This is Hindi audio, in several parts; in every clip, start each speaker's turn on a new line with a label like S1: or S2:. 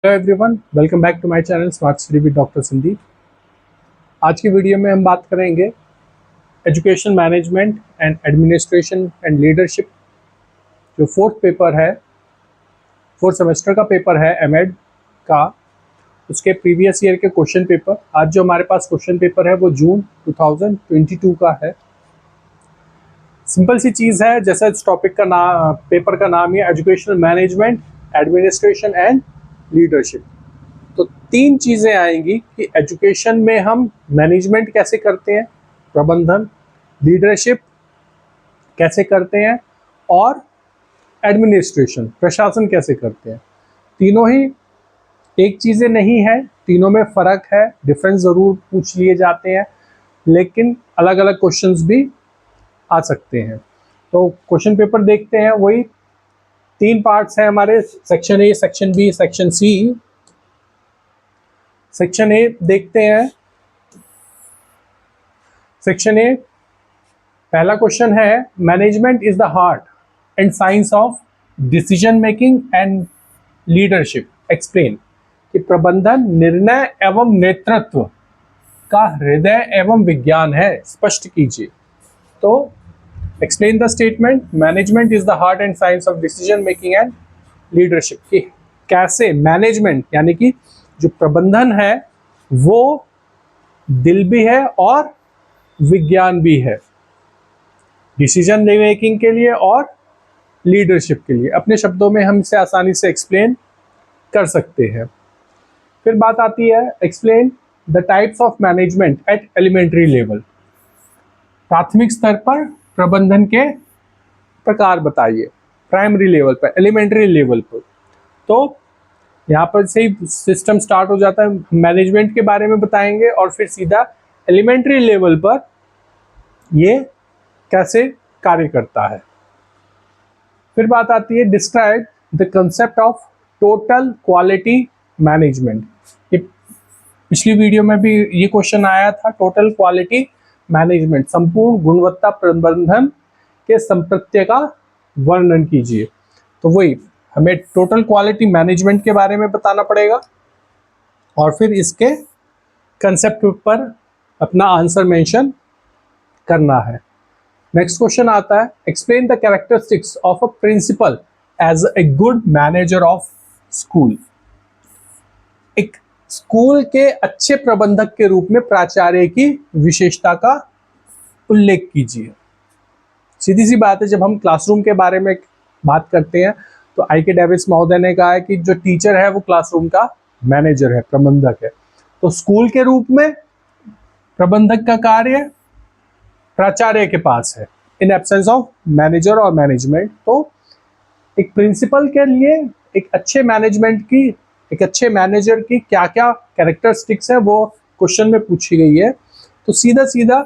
S1: Hello everyone, welcome back to my channel smart study with doctor Sandeep. आज की वीडियो में हम बात करेंगे education management and administration and leadership. जो फोर्थ सेमेस्टर का पेपर है एमएड का, उसके प्रीवियस ईयर के क्वेश्चन पेपर। आज जो हमारे पास क्वेश्चन पेपर है वो जून 2022 का है। सिंपल सी चीज़ है, जैसा इस टॉपिक का नाम, पेपर का नाम ही educational management, administration and leadership. तो तीन चीज़ें आएंगी कि एजुकेशन में हम मैनेजमेंट कैसे करते हैं, प्रबंधन, लीडरशिप कैसे करते हैं और एडमिनिस्ट्रेशन, प्रशासन कैसे करते हैं। तीनों ही एक चीज़ें नहीं है, तीनों में फ़र्क है, डिफरेंस ज़रूर पूछ लिए जाते हैं, लेकिन अलग अलग क्वेश्चंस भी आ सकते हैं। तो क्वेश्चन पेपर देखते हैं। वही तीन पार्ट्स हैं हमारे, section A, section B, section C. Section A देखते हैं। सेक्शन ए, पहला क्वेश्चन है, management is the heart and science of decision making and leadership, explain. कि प्रबंधन, निर्णय एवं नेतृत्व का हृदय एवं विज्ञान है, स्पष्ट कीजिए। तो explain the statement, management is the heart and science of decision making and leadership. कि कैसे मैनेजमेंट यानी कि जो प्रबंधन है वो दिल भी है और विज्ञान भी है, डिसीजन मेकिंग के लिए और लीडरशिप के लिए। अपने शब्दों में हम इसे आसानी से एक्सप्लेन कर सकते हैं। फिर बात आती है, explain the types of management at elementary level. प्राथमिक स्तर पर प्रबंधन के प्रकार बताइए, प्राइमरी लेवल पर, एलिमेंट्री लेवल पर। तो यहाँ पर से ही सिस्टम स्टार्ट हो जाता है, मैनेजमेंट के बारे में बताएंगे और फिर सीधा एलिमेंट्री लेवल पर ये कैसे कार्य करता है। फिर बात आती है, describe the concept of total quality management. ये पिछली वीडियो में भी ये क्वेश्चन आया था, टोटल क्वालिटी मैनेजमेंट, संपूर्ण गुणवत्ता प्रबंधन के संप्रत्यय का वर्णन कीजिए। तो वही हमें टोटल क्वालिटी मैनेजमेंट के बारे में बताना पड़ेगा और फिर इसके कंसेप्ट पर अपना आंसर मेंशन करना है। नेक्स्ट क्वेश्चन आता है, explain the characteristics of a principal as a good manager of school. एक स्कूल के अच्छे प्रबंधक के रूप में प्राचार्य की विशेषता का उल्लेख कीजिए। सीधी सी बात है, जब हम क्लासरूम के बारे में बात करते हैं तो आई.के. डेविस महोदय ने कहा है कि जो टीचर है वो क्लासरूम का मैनेजर है, प्रबंधक है। तो स्कूल के रूप में प्रबंधक का कार्य प्राचार्य के पास है, इन एब्सेंस ऑफ मैनेजर और मैनेजमेंट। तो एक प्रिंसिपल के लिए एक अच्छे मैनेजमेंट की, एक अच्छे मैनेजर की क्या क्या कैरेक्टरिस्टिक्स है वो क्वेश्चन में पूछी गई है। तो सीधा सीधा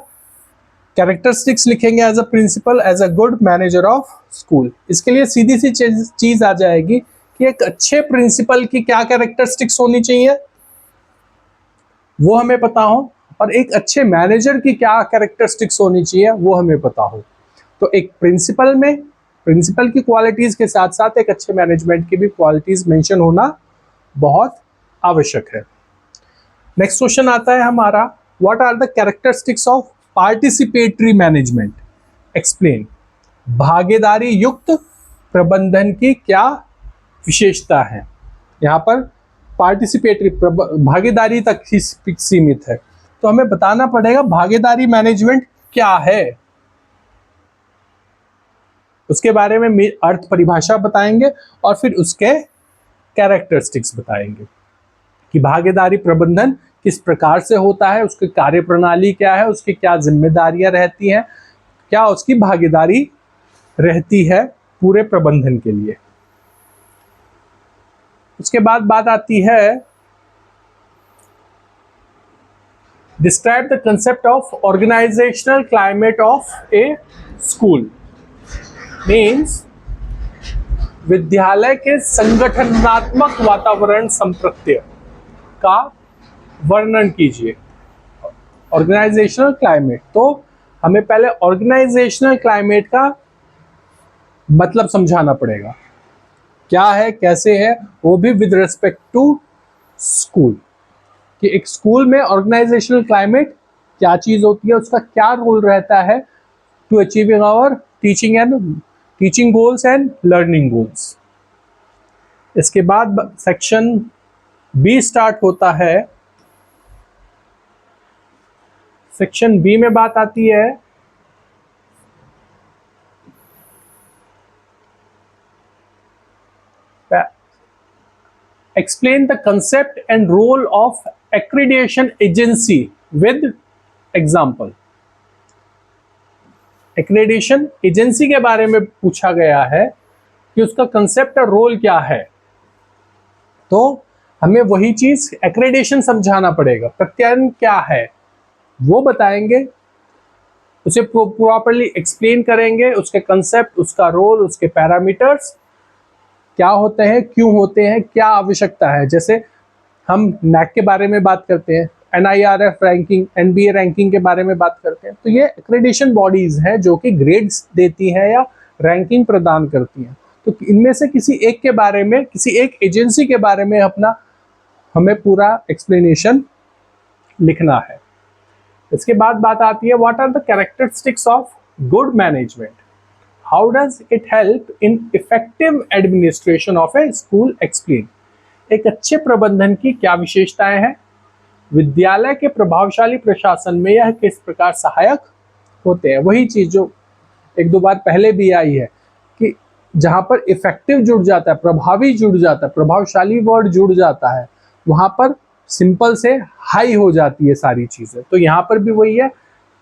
S1: कैरेक्टरिस्टिक्स लिखेंगे as a principal, as a good manager of school. इसके लिए सीधी सी चीज आ जाएगी कि एक अच्छे प्रिंसिपल की क्या कैरेक्टरिस्टिक्स होनी चाहिए वो हमें पता हो, और एक अच्छे मैनेजर की क्या कैरेक्टरिस्टिक्स होनी चाहिए वो हमें पता हो। तो एक प्रिंसिपल में प्रिंसिपल की क्वालिटीज के साथ साथ एक अच्छे मैनेजमेंट की भी क्वालिटीज मेंशन होना बहुत आवश्यक है। नेक्स्ट क्वेश्चन आता है हमारा, what are the characteristics of participatory management, explain. भागीदारी युक्त प्रबंधन की क्या विशेषता है। यहाँ पर पार्टिसिपेटरी, भागीदारी तक ही सीमित है, तो हमें बताना पड़ेगा भागीदारी मैनेजमेंट क्या है। उसके बारे में अर्थ परिभाषा बताएंगे और फिर उसके कैरेक्टरिस्टिक्स बताएंगे कि भागीदारी प्रबंधन किस प्रकार से होता है, उसकी कार्यप्रणाली क्या है, उसकी क्या जिम्मेदारियां रहती हैं, क्या उसकी भागीदारी रहती है पूरे प्रबंधन के लिए। उसके बाद बात आती है, describe the concept of organisational climate of a school. Means विद्यालय के संगठनात्मक वातावरण संप्रत्यय का वर्णन कीजिए। ऑर्गेनाइजेशनल क्लाइमेट, तो हमें पहले ऑर्गेनाइजेशनल क्लाइमेट का मतलब समझाना पड़ेगा। क्या है, कैसे है, वो भी विद रिस्पेक्ट टू स्कूल, कि एक स्कूल में ऑर्गेनाइजेशनल क्लाइमेट क्या चीज होती है, उसका क्या रोल रहता है to achieving our teaching goals and learning goals. इसके बाद सेक्शन बी स्टार्ट होता है। सेक्शन बी में बात आती है explain the concept and role of accreditation agency with example। Accreditation agency के बारे में पूछा गया है कि उसका कंसेप्ट और रोल क्या है, तो हमें वही चीज एक्रेडिशन समझाना पड़ेगा। प्रत्यायन क्या है वो बताएंगे, उसे प्रॉपर्ली एक्सप्लेन करेंगे, उसके कंसेप्ट, उसका रोल, उसके पैरामीटर्स क्या होते हैं, क्यों होते हैं, क्या आवश्यकता है। जैसे हम नैक के बारे में बात करते हैं, NIRF रैंकिंग, NBA रैंकिंग के बारे में बात करते हैं, तो ये एक्रेडिशन बॉडीज हैं जो कि ग्रेड्स देती हैं या रैंकिंग प्रदान करती हैं। तो इनमें से किसी एक के बारे में, किसी एक एजेंसी के बारे में हमें पूरा एक्सप्लेनेशन लिखना है। इसके बाद बात आती है what are the characteristics of good management, how does it help in effective administration of a school, explain. एक अच्छे प्रबंधन की क्या विशेषताएं हैं, विद्यालय के प्रभावशाली प्रशासन में यह किस प्रकार सहायक होते हैं। वही चीज जो एक दो बार पहले भी आई है कि जहां पर इफेक्टिव जुड़ जाता है, प्रभावी जुड़ जाता है, प्रभावशाली वर्ड जुड़ जाता है, वहां पर सिंपल से हाई हो जाती है सारी चीजें। तो यहाँ पर भी वही है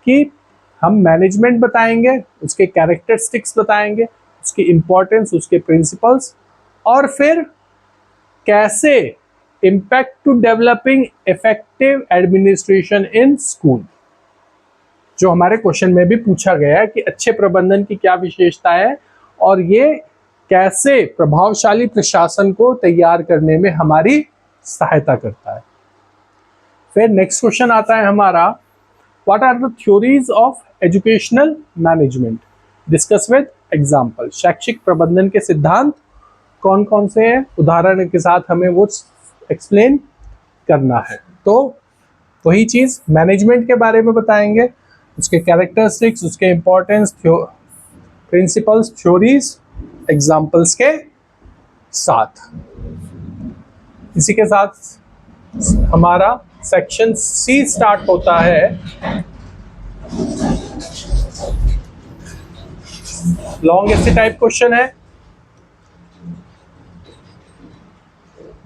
S1: कि हम मैनेजमेंट बताएंगे, उसके कैरेक्टरिस्टिक्स बताएंगे, उसकी इंपॉर्टेंस, उसके प्रिंसिपल्स, और फिर कैसे impact to developing effective administration in school, जो हमारे क्वेश्चन में भी पूछा गया है कि अच्छे प्रबंधन की क्या विशेषता है और ये कैसे प्रभावशाली प्रशासन को तैयार करने में हमारी सहायता करता है। फिर नेक्स्ट क्वेश्चन आता है हमारा what are the theories of educational management, discuss with example. शैक्षिक प्रबंधन के सिद्धांत कौन कौन से हैं, उदाहरण के साथ हमें वो एक्सप्लेन करना है। तो वही चीज मैनेजमेंट के बारे में बताएंगे, उसके कैरेक्टरिस्टिक्स, उसके इंपॉर्टेंस, प्रिंसिपल्स, थ्योरीज, एग्जाम्पल्स के साथ। इसी के साथ हमारा सेक्शन सी स्टार्ट होता है। लॉन्ग ऐसे टाइप क्वेश्चन है,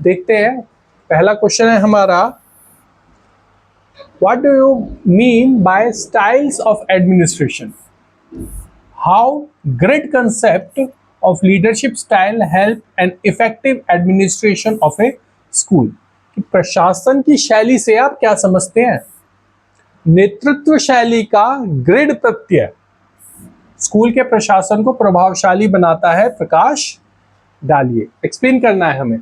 S1: देखते हैं। पहला क्वेश्चन है हमारा what do you mean by styles of administration, how grid concept of leadership style help an effective administration of a school. कि प्रशासन की शैली से आप क्या समझते हैं। नेतृत्व शैली का ग्रिड प्रत्यय स्कूल के प्रशासन को प्रभावशाली बनाता है, प्रकाश डालिए, एक्सप्लेन करना है हमें।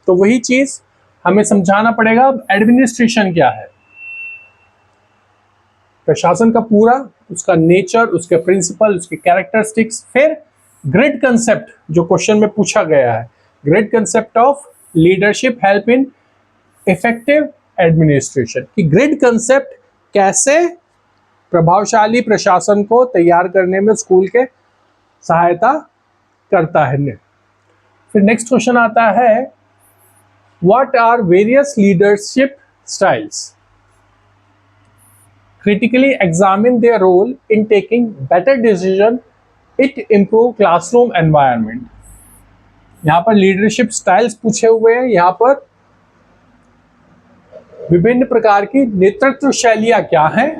S1: तो वही चीज हमें समझाना पड़ेगा। अब एडमिनिस्ट्रेशन क्या है, प्रशासन का पूरा, उसका नेचर, उसके प्रिंसिपल, उसके कैरेक्टरिस्टिक्स। फिर ग्रिड कंसेप्ट जो क्वेश्चन में पूछा गया है, grid concept of leadership help in effective administration, कि ग्रिड कंसेप्ट कैसे प्रभावशाली प्रशासन को तैयार करने में स्कूल के सहायता करता है। फिर नेक्स्ट क्वेश्चन आता है what are various leadership styles, critically examine their role in taking better decision, it improve classroom environment। यहाँ पर लीडरशिप स्टाइल्स पूछे हुए हैं। यहाँ पर विभिन्न प्रकार की नेतृत्व शैलियां क्या हैं,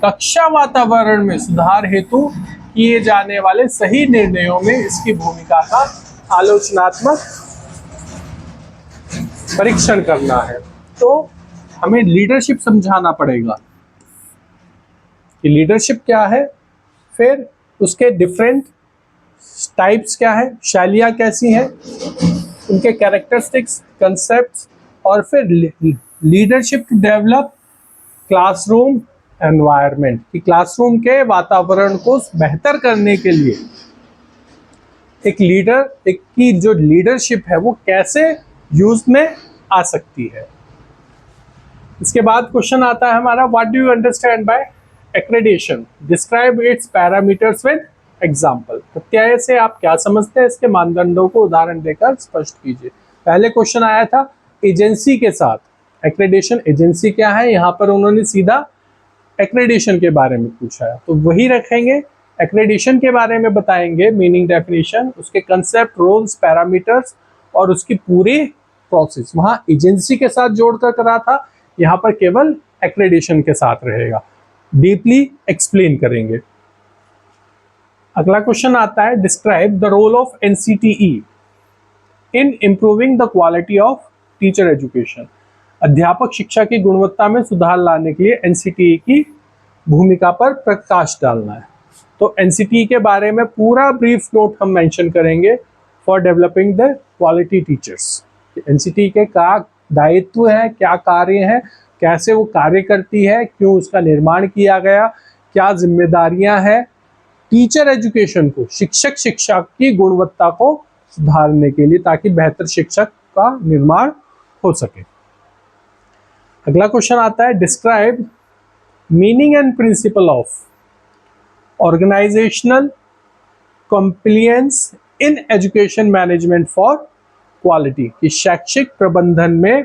S1: कक्षा वातावरण में सुधार हेतु किए जाने वाले सही निर्णयों में इसकी भूमिका का आलोचनात्मक परीक्षण करना है। तो हमें लीडरशिप समझाना पड़ेगा कि लीडरशिप क्या है, फिर उसके डिफरेंट टाइप्स क्या है, शैलियाँ कैसी हैं, उनके कैरेक्टरिस्टिक्स, कंसेप्ट्स, और फिर leadership to develop classroom environment, कि क्लासरूम के वातावरण को बेहतर करने के लिए एक लीडर एक की जो लीडरशिप है वो कैसे यूज में आ सकती है। इसके बाद क्वेश्चन आता है हमारा, what do you understand by accreditation, describe it's parameters with example. प्रत्यय से आप क्या समझते हैं, इसके मानदंडों को उदाहरण देकर स्पष्ट कीजिए। पहले क्वेश्चन आया था एजेंसी के साथ, एक्रेडिशन एजेंसी क्या है, यहाँ पर उन्होंने सीधा एक्रेडिशन के बारे में पूछा है, तो वही रखेंगे। एक्रेडिशन के बारे में बताएंगे, मीनिंग, डेफिनेशन, उसके कंसेप्ट, रोल्स, पैरामीटर्स और उसकी पूरी प्रोसेस। वहां एजेंसी के साथ जोड़कर करा था, यहाँ पर केवल एक्रेडिशन के साथ रहेगा। डीपली एक्सप्लेन करेंगे। अगला क्वेश्चन आता है, describe the role of NCTE in improving the quality of teacher education. अध्यापक शिक्षा की गुणवत्ता में सुधार लाने के लिए एनसीटीई की भूमिका पर प्रकाश डालना है। तो एनसीटीई के बारे में पूरा ब्रीफ नोट हम मेंशन करेंगे for developing the quality teachers. NCTE के क्या दायित्व है, क्या कार्य है, कैसे वो कार्य करती है, क्यों उसका निर्माण किया गया, क्या जिम्मेदारियां हैं टीचर एजुकेशन को, शिक्षक शिक्षा की गुणवत्ता को सुधारने के लिए, ताकि बेहतर शिक्षक का निर्माण हो सके। अगला क्वेश्चन आता है, describe meaning and principle of organisational compliance in education management for quality, कि शैक्षिक प्रबंधन में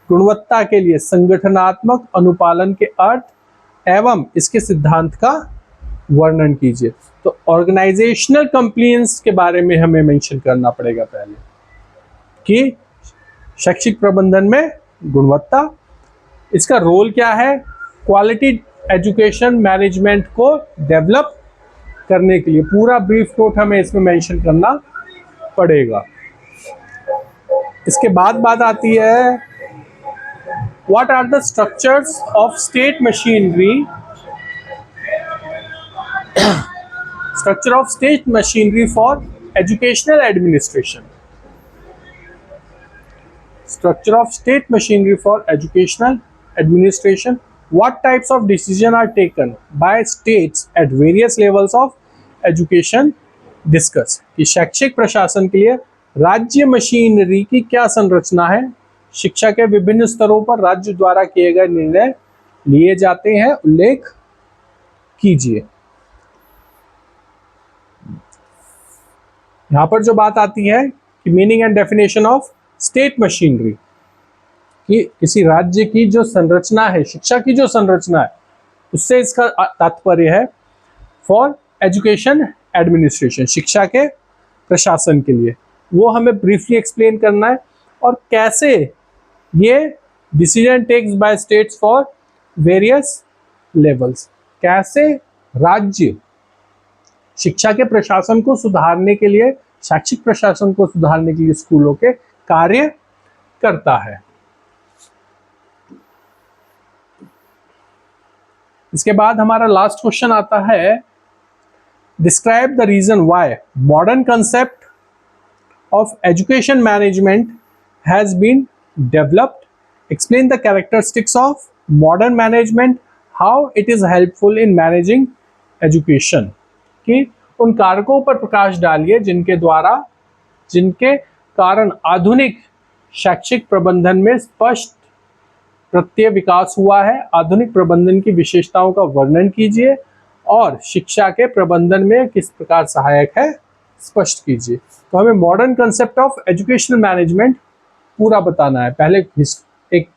S1: गुणवत्ता के लिए संगठनात्मक अनुपालन के अर्थ एवं इसके सिद्धांत का वर्णन कीजिए। तो ऑर्गेनाइजेशनल कंप्लायंस के बारे में हमें मेंशन करना पड़ेगा पहले, कि शैक्षिक प्रबंधन में गुणवत्ता, इसका रोल क्या है, क्वालिटी एजुकेशन मैनेजमेंट को डेवलप करने के लिए। पूरा ब्रीफ नोट हमें इसमें मेंशन करना पड़ेगा। इसके बाद बात आती है, what are the structures of state machinery, structure of state machinery for educational administration. Structure of state machinery for educational administration. What types of decisions are taken by states at various levels of education? Discuss कि शैक्षिक प्रशासन के लिए राज्य मशीनरी की क्या संरचना है, शिक्षा के विभिन्न स्तरों पर राज्य द्वारा किए गए निर्णय लिए जाते हैं, उल्लेख कीजिए। यहां पर जो बात आती है कि meaning and definition of state machinery, कि किसी राज्य की जो संरचना है, शिक्षा की जो संरचना है, उससे इसका तात्पर्य है फॉर एजुकेशन एडमिनिस्ट्रेशन, शिक्षा के प्रशासन के लिए। वो हमें ब्रीफली एक्सप्लेन करना है, और कैसे ये decision takes by states for various levels, कैसे राज्य शिक्षा के प्रशासन को सुधारने के लिए, शैक्षिक प्रशासन को सुधारने के लिए स्कूलों के कार्य करता है। इसके बाद हमारा लास्ट क्वेश्चन आता है, describe the reason why modern concept of education management has been developed, explain the characteristics of modern management, how it is helpful in managing education, कि उन कारकों पर प्रकाश डालिए जिनके कारण आधुनिक शैक्षिक प्रबंधन में स्पष्ट प्रत्यय विकास हुआ है। आधुनिक प्रबंधन की विशेषताओं का वर्णन कीजिए और शिक्षा के प्रबंधन में किस प्रकार सहायक है स्पष्ट कीजिए। तो हमें modern concept of educational management पूरा बताना है। पहले एक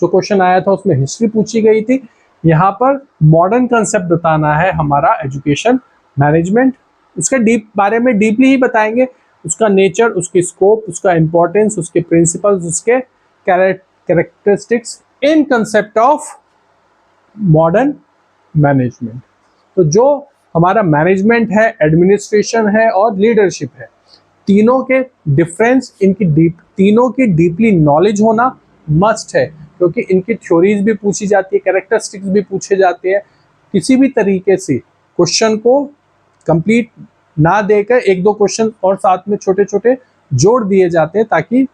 S1: जो क्वेश्चन आया था उसमें हिस्ट्री पूछी गई थी, यहाँ पर मॉडर्न कंसेप्ट बताना है हमारा एजुकेशन मैनेजमेंट। उसके बारे में डीपली ही बताएंगे, उसका नेचर, उसकी स्कोप, उसका इंपॉर्टेंस, उसके प्रिंसिपल्स, उसके characteristics in concept of modern management. तो जो हमारा मैनेजमेंट है, एडमिनिस्ट्रेशन है और लीडरशिप है, तीनों के डिफरेंस, तीनों की डीपली नॉलेज होना मस्ट है, क्योंकि इनकी थ्योरीज भी पूछी जाती है, कैरेक्टरिस्टिक्स भी पूछे जाते हैं। किसी भी तरीके से क्वेश्चन को कंप्लीट ना देकर एक दो क्वेश्चन और साथ में छोटे छोटे जोड़ दिए जाते हैं ताकि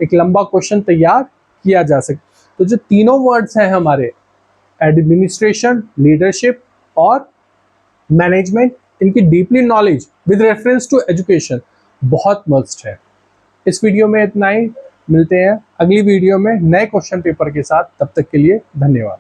S1: एक लंबा क्वेश्चन तैयार किया जा सके। तो जो तीनों वर्ड्स हैं हमारे, एडमिनिस्ट्रेशन, लीडरशिप और मैनेजमेंट, इनकी deeply knowledge with reference to education, बहुत मस्ट है। इस वीडियो में इतना ही, मिलते हैं अगली वीडियो में नए क्वेश्चन पेपर के साथ। तब तक के लिए धन्यवाद।